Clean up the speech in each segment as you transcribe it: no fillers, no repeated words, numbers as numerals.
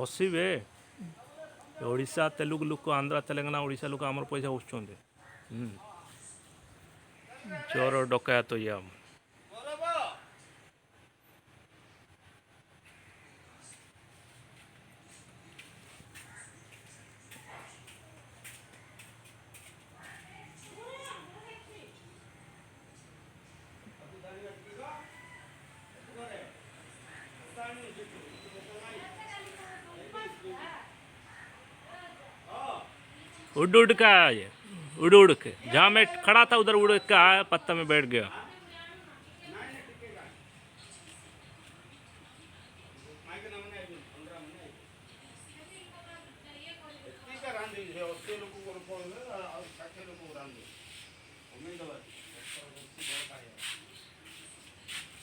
ହସିବେ। ଓଡ଼ିଶା ତେଲୁଗୁ ଲୋକ, ଆନ୍ଧ୍ରା ତେଲେଙ୍ଗାନା ଓଡ଼ିଶା ଲୋକ ଆମର ପଇସା ହସୁଛନ୍ତି। ଚୋର ଡକାୟତ ଇଏ। उड़ उड़ के आया ये, उड़ उड़ के। जहाँ मैं खड़ा था उधर उड़ के आया, पत्ता में बैठ गया।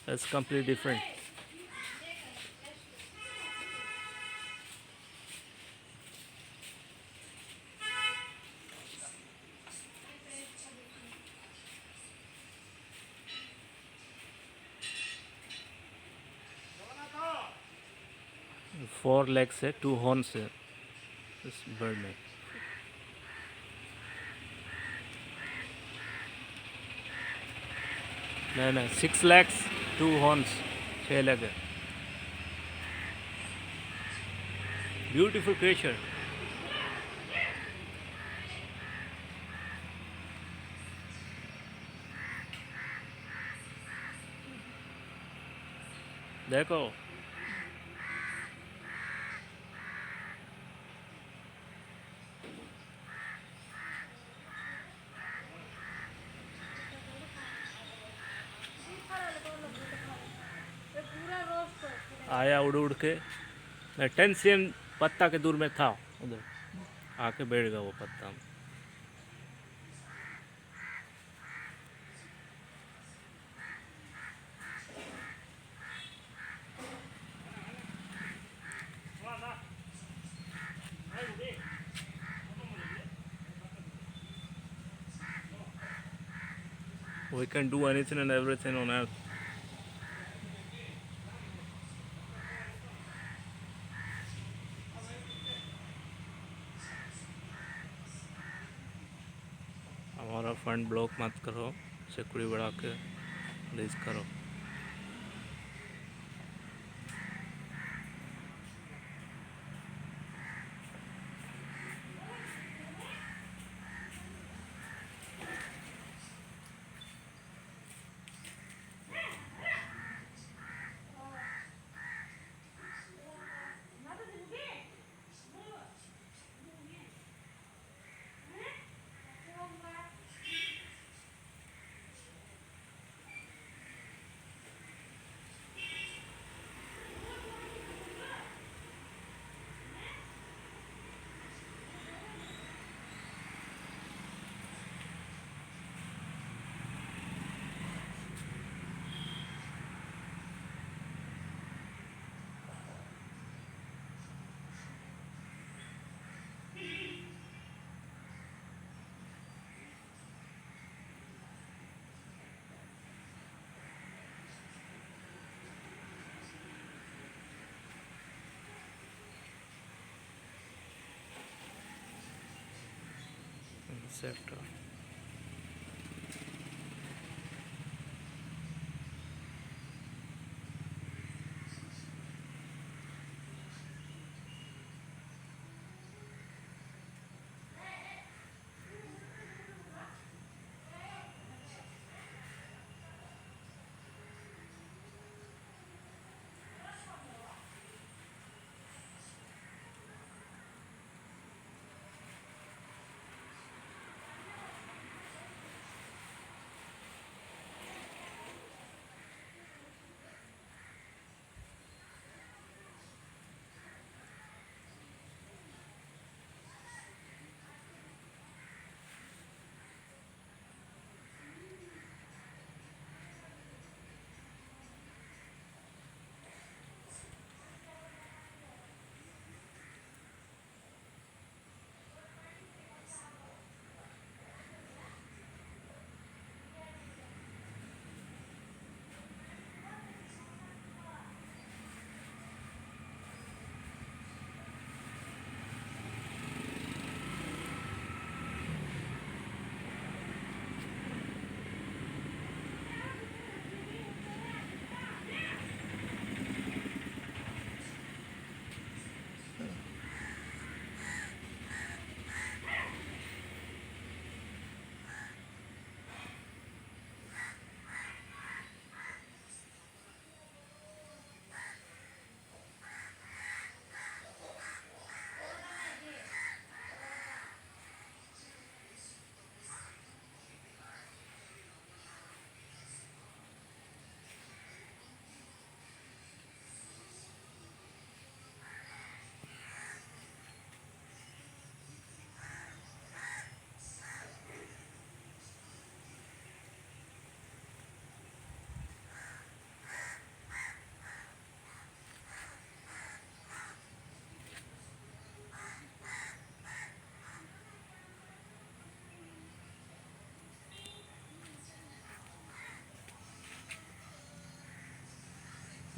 That's completely different. Four legs है, two horns है इस bird में। नहीं 6 legs, 2 horns, 6 legs है। Beautiful creature. देखो आया उड़ उड़ के। 10 cm पत्ता के दूर में था, उधर आके बैठ गया वो पत्ता में। We can do anything and everything on earth. हमारा फंड ब्लॉक मत करो, सिक्योरिटी बढ़ा के रिलीज करो। Etc.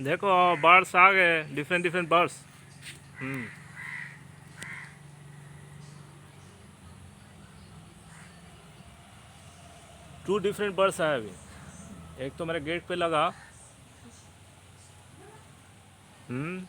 देखो बर्ड्स आ गए, different different birds. Two different birds आए अभी। एक तो मेरे गेट पे लगा। हम्म।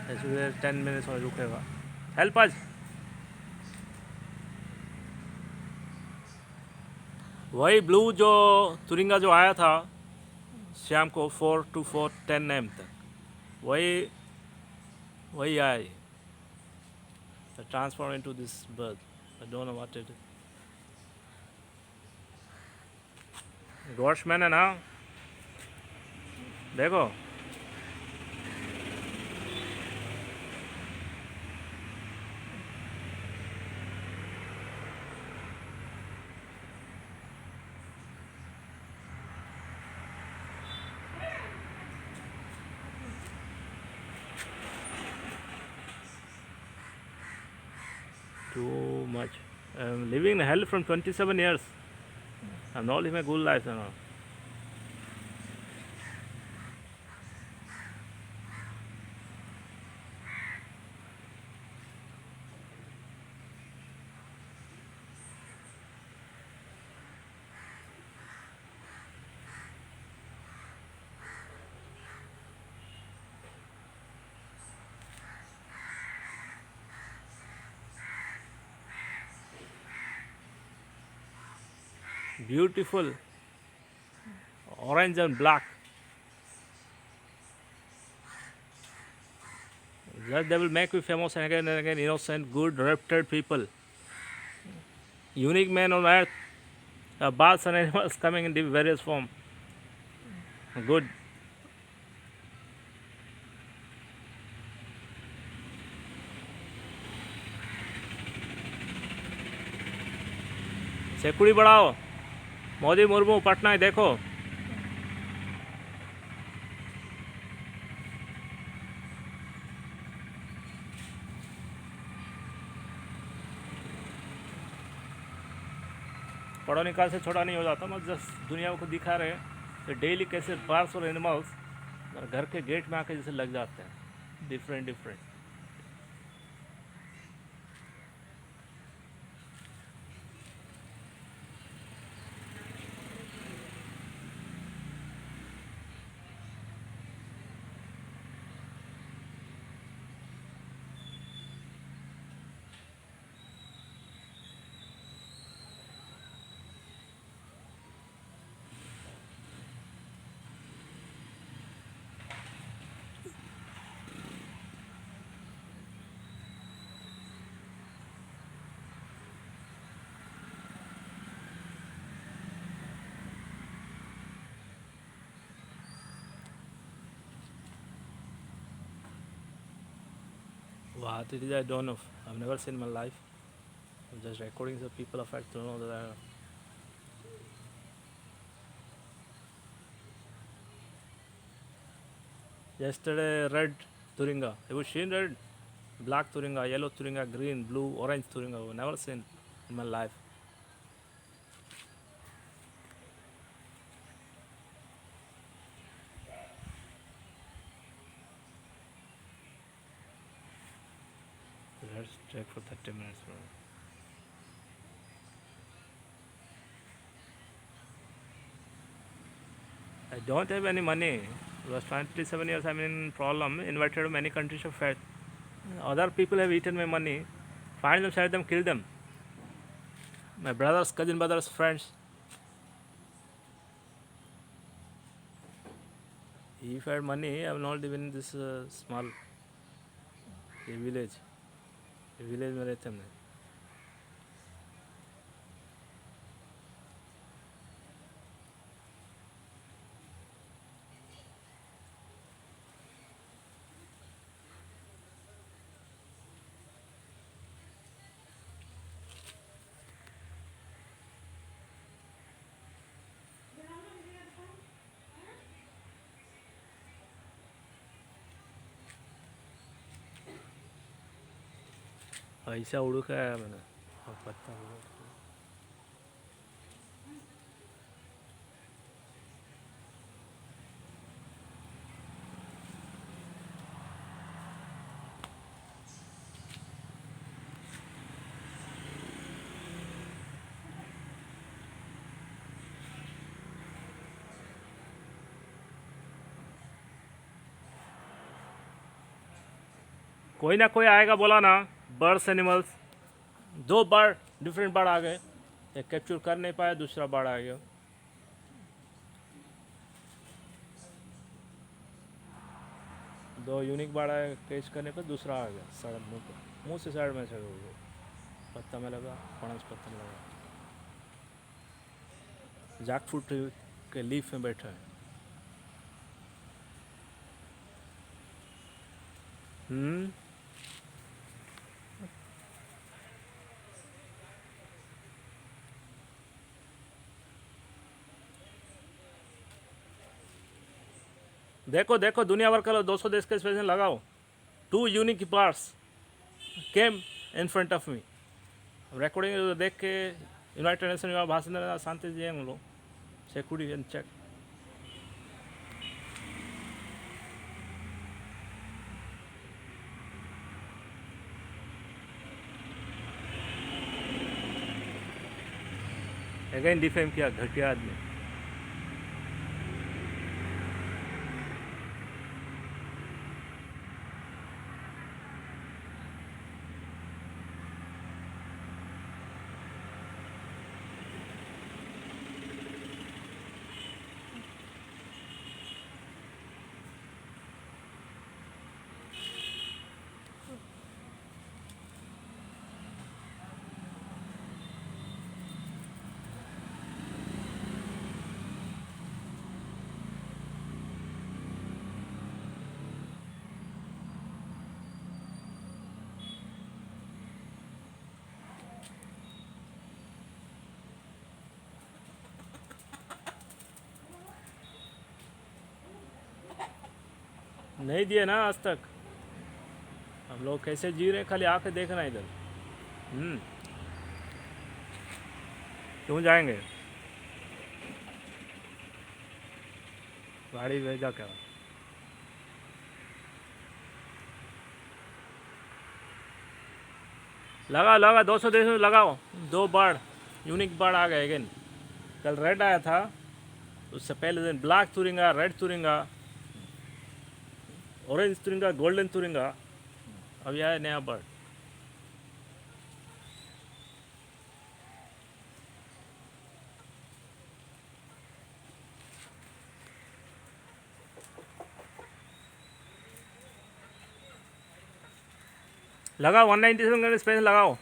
ऐसे 10 मिनट्स में रुकेगा। हेल्प आज। वही ब्लू जो तुरिंगा जो आया था शाम को 4 to 10 AM तक, वही वही आया। Transform into this bird. I don't know what it is. Godsman है ना, देखो। Too much. I'm living in hell from 27 years. I'm not living a good life now. Beautiful. Orange and black. Just they will make you famous again and again. Innocent, good, reputed people. Unique men on earth. Birds and animals coming in various form. Good. Security बढ़ाओ। मोदी मुर्मू पटना है, देखो। पढ़ो निकाल से छोटा नहीं हो जाता। मैं जस्ट दुनिया को दिखा रहे कि डेली कैसे बर्ड्स और एनिमल्स घर के गेट में आके जैसे लग जाते हैं, different different. What it is, I don't know. I've never seen in my life. I'm just recording so people of fact to know that I. Yesterday, red turinga. Have you seen red? Black turinga, yellow turinga, green, blue, orange turinga. I've never seen in my life. Let's check for 30 minutes. I don't have any money. It was 27 years I'm in problem. Invited to many countries of fat. Other people have eaten my money. Find them, share them, kill them. My brothers, cousin brothers, friends. If I had money, I will not live in this small village. Village में रहते हैं। ऐसा उड़ के आया मैंने और पत्ता उड़ा। कोई ना कोई आएगा बोला ना। Birds animals, 2 bird different bird आ गए, एक कैप्चर कर नहीं पाया, दूसरा बर्ड आ गया। दो यूनिक बर्ड आए, कैच करने पर दूसरा आ गया सड़क मुंह पर, मुंह से साइड में से हो गया, पत्ता में लगा, फणस पत्ता में लगा। जैकफ्रूट के लीफ में बैठा है। हम्म। देखो देखो, दुनिया भर का लो, 200 देश के स्पेशल लगाओ। 2 unique parts came in front of me. Recording देख के यूनाइटेड नेशन में भाषण देना, शांति से हम लोग security and check. Again defame किया, घटिया आदमी। नहीं दिए ना आज तक। हम लोग कैसे जी रहे, खाली आके देखना इधर। क्यों जाएंगे, गाड़ी भेजा क्या। लगा लगा 200 देश में लगाओ। 2 बर्ड यूनिक बर्ड आ गए अगेन। कल रेड आया था, उससे पहले दिन ब्लैक तुरिंगा, रेड तुरिंगा, ऑरेंज तुरिंगा, गोल्डन तुरिंगा। अब यह है नया बर्ड। लगाओ 197 का स्पेस लगाओ।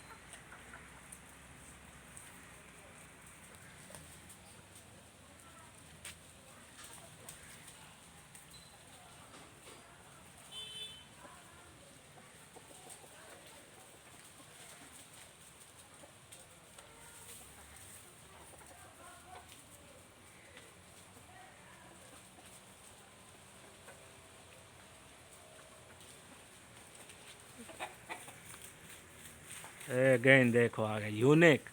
अगेन देखो आ गए unique.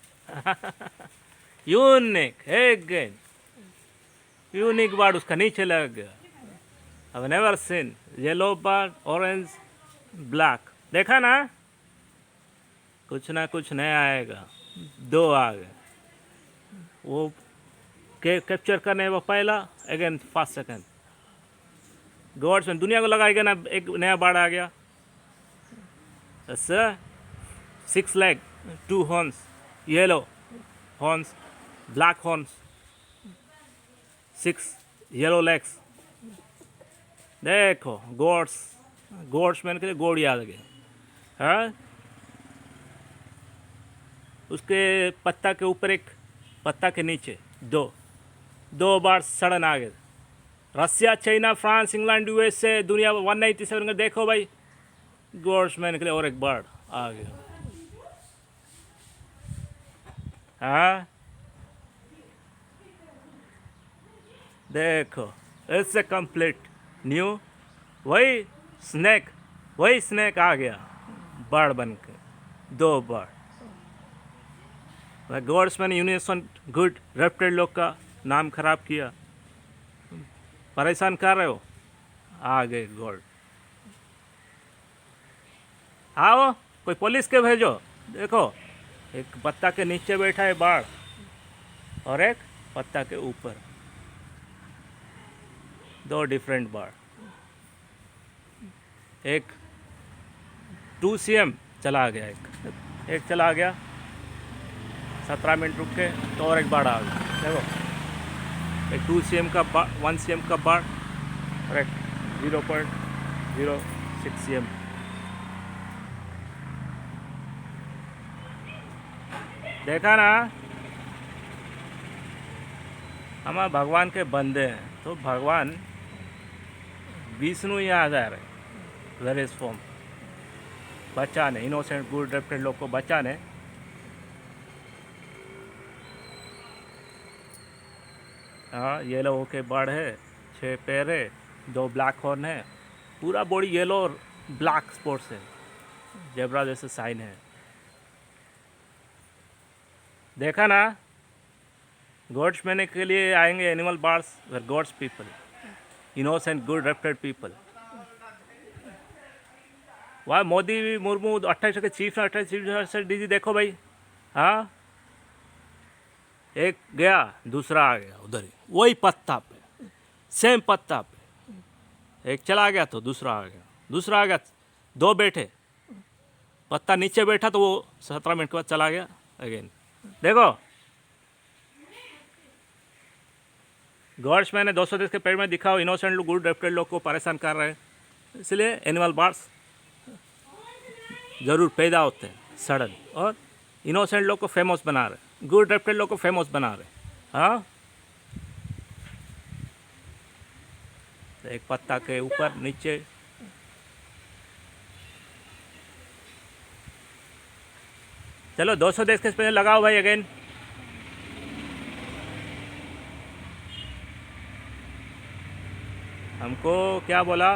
Unique again, unique bird उसका नीचे लग गया। अब never seen yellow bird, orange, black. देखा ना, कुछ ना कुछ नया आएगा। 2 आ गए, वो कैप्चर करने वो पहला, अगेन फर्स्ट सेकंड। गॉड्स में दुनिया को लगाएगा ना, एक नया बर्ड आ गया। 6 leg, 2 horns, yellow horns, black horns, 6 yellow legs। देखो गोड्स, गोड्स मैंने कहा गोड़ याद गया है। उसके पत्ता के ऊपर एक, पत्ता के नीचे 2 बार सड़न आ गए। रसिया, चाइना, फ्रांस, इंग्लैंड, यूएसए, दुनिया 197 का देखो भाई, गोड्स मैंने कहा और एक बर्ड आ गया। हाँ देखो, इट्स ए कंप्लीट न्यू। वही स्नैक आ गया बर्ड बन के। दो बार गॉड्स मैंने यूनिवर्सल गुड रेप्टेड लोग का नाम खराब किया, परेशान कर रहे हो, आ गए गॉड। आओ कोई पुलिस के भेजो। देखो एक पत्ता के नीचे बैठा है बाढ़ और एक पत्ता के ऊपर, दो डिफरेंट बाढ़। एक 2 cm चला गया, एक चला गया, 17 मिनट रुक के तो और एक बाढ़ आ गया। देखो एक 2 cm का 1 cm का बाढ़ और एक 0.06 cm। देखा ना, हमारे भगवान के बंदे हैं, तो भगवान विष्णु ही आ जा रहे वेरियस फॉर्म बचाने, इनोसेंट गुड रेप्टेड लोग को बचाने। हाँ येलो के बर्ड है, 6 पैर है, 2 ब्लैक हॉर्न है, पूरा बॉडी येलो और ब्लैक स्पॉट्स है, जेब्रा जैसे साइन है। देखा ना, गॉड्स मैंने के लिए आएंगे animal birds where gods people, innocent good reputed people. वह मोदी मुर्मू 28 के चीफ 28 डीजी देखो भाई। हाँ एक गया दूसरा आ गया उधर ही, वही पत्ता पे, सेम पत्ता पे, एक चला गया तो दूसरा आ गया, दूसरा आ गया, 2 बैठे, पत्ता नीचे बैठा तो वो 17 मिनट के बाद चला गया अगेन। देखो गॉड्स मैंने 200 देश के पेड़ में दिखाओ, इनोसेंट लोग गुड रेप्टेड लोग को परेशान कर रहे हैं, इसलिए एनिमल बार्ड्स ज़रूर पैदा होते हैं सडन, और इनोसेंट लोग को फेमस बना रहे, गुड रेप्टेड लोग को फेमस बना रहे। हाँ एक पत्ता के ऊपर नीचे, चलो 200 देश के स्पेशल लगाओ भाई अगेन। हमको क्या बोला,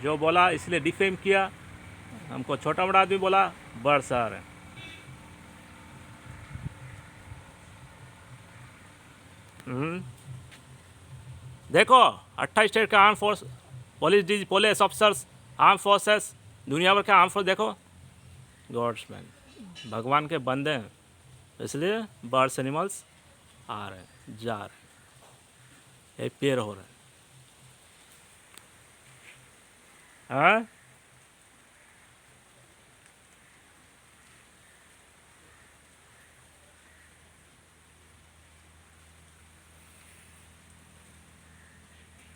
जो बोला इसलिए डिफेम किया, हमको छोटा बड़ा आदमी बोला, बड़ सर है। देखो 28 स्टेट का arm force, police officers, arm forces, दुनिया भर के आर्म फोर्स, देखो गॉड्स मैन भगवान के बंदे हैं, इसलिए बर्ड्स एनिमल्स आ रहे हैं, जा रहे हैं, पेड़ हो रहे हैं। हाँ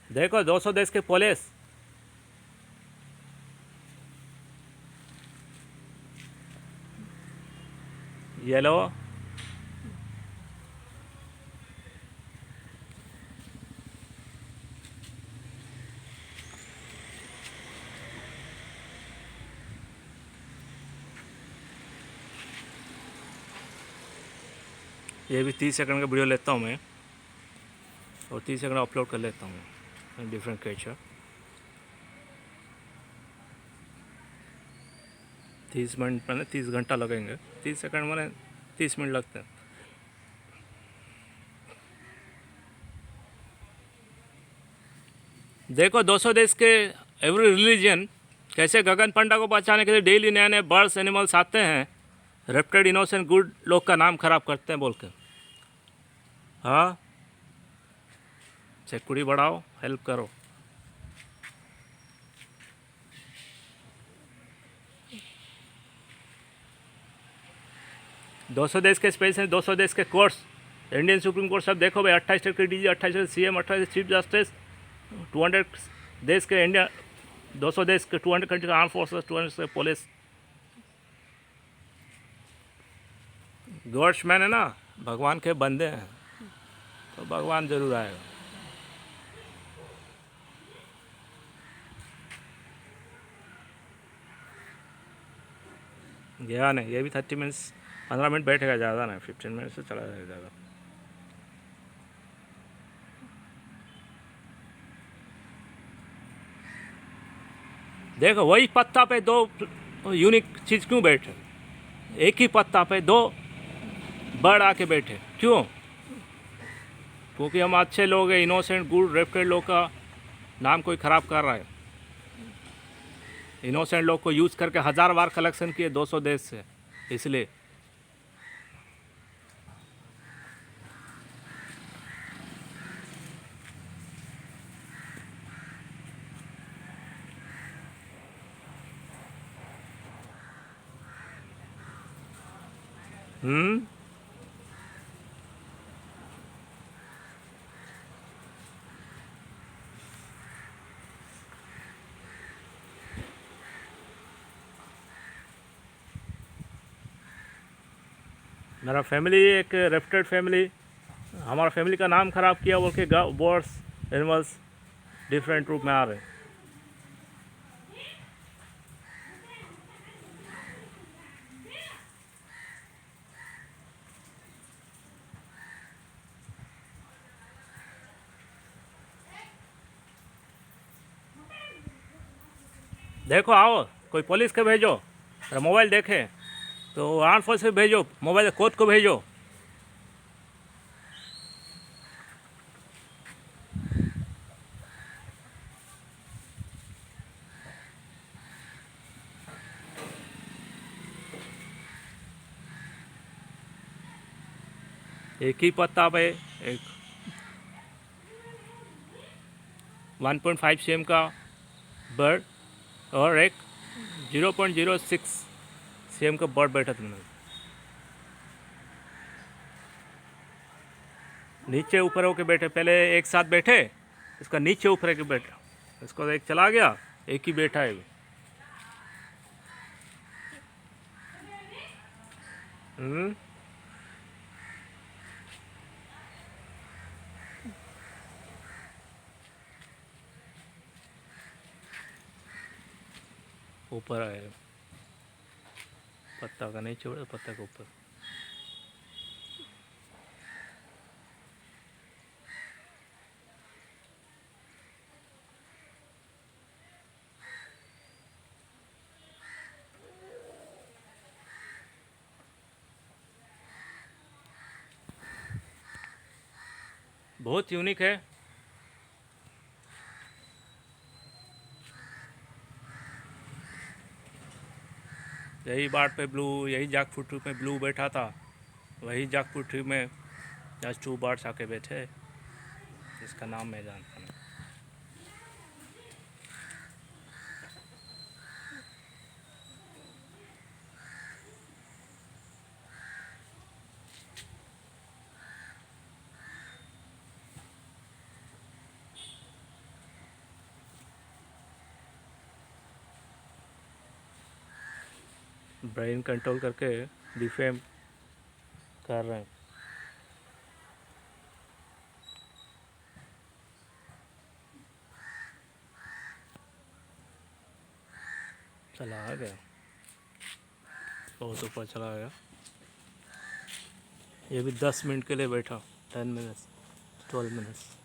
देखो 200 देश के पुलिस, येलो, ये भी 30 सेकंड का वीडियो लेता हूँ मैं, और 30 सेकंड अपलोड कर लेता हूँ, डिफरेंट क्रिएचर। 30 मिनट मैंने 30 घंटा लगेंगे, 30 सेकंड मैंने 30 मिनट लगते हैं। देखो 200 देश के एवरी रिलीजन कैसे गगन पंडा को बचाने के लिए डेली नए नए बर्ड्स एनिमल्स आते हैं, रेप्टेड इनोसेंट गुड लोग का नाम खराब करते हैं बोल के। हाँ सिक्योरिटी बढ़ाओ, हेल्प करो। दो सौ देश के स्पेस हैं, 200 देश के कोर्ट्स, इंडियन सुप्रीम कोर्ट सब देखो भाई, 28 स्टेट के डीजी, 28 सीएम, 28 चीफ जस्टिस, 200 देश के इंडिया, 200 देश के 200 कंट्री का आर्म फोर्सेस, 200 के पुलिस। गॉड्स मैन है ना, भगवान के बंदे हैं, तो भगवान जरूर आएगा। गया नहीं, ये भी 30 मिनट्स 15 मिनट बैठेगा, ज़्यादा नहीं, 15 मिनट से चला जाएगा ज़्यादा। देखो वही पत्ता पे 2 और यूनिक चीज़ क्यों बैठे? एक ही पत्ता पे दो बर्ड आके बैठे, क्यों? क्योंकि हम अच्छे लोग हैं, इनोसेंट गुड रेप्टेड लोग का नाम कोई ख़राब कर रहा है। इनोसेंट लोग को यूज़ करके 1000 बार कलेक्शन किए 200 देश से, इसलिए। मेरा फैमिली एक रेप्टेड फैमिली, हमारा फैमिली का नाम ख़राब किया बोल के बर्ड्स एनिमल्स डिफरेंट रूप में आ रहे हैं। देखो आओ, कोई पुलिस के भेजो, अगर मोबाइल देखे तो आर्म फोर्स से भेजो, मोबाइल कोर्ट को भेजो। एक ही पत्ता पे एक 1.5 cm का बर्ड और एक 0.06 cm का बर्ड बैठा था। नीचे ऊपर होके बैठे, पहले एक साथ बैठे, इसका नीचे ऊपर होके बैठा, इसको एक चला गया, एक ही बैठा है। ऊपर आए, पत्ता का नीचे बैठा, पत्ता के ऊपर। बहुत यूनिक है। यही बार्ड पे ब्लू, यही जैकफ्रूट ट्री में ब्लू बैठा था, वही जैकफ्रूट ट्री में जस्ट 2 बर्ड्स आके बैठे, इसका नाम मैं जानता नहीं। ब्रेन कंट्रोल करके डिफेम कर रहे हैं। चला आ गया, बहुत ऊपर चला गया। ये भी 10 मिनट के लिए बैठा, 10 मिनट्स 12 मिनट्स।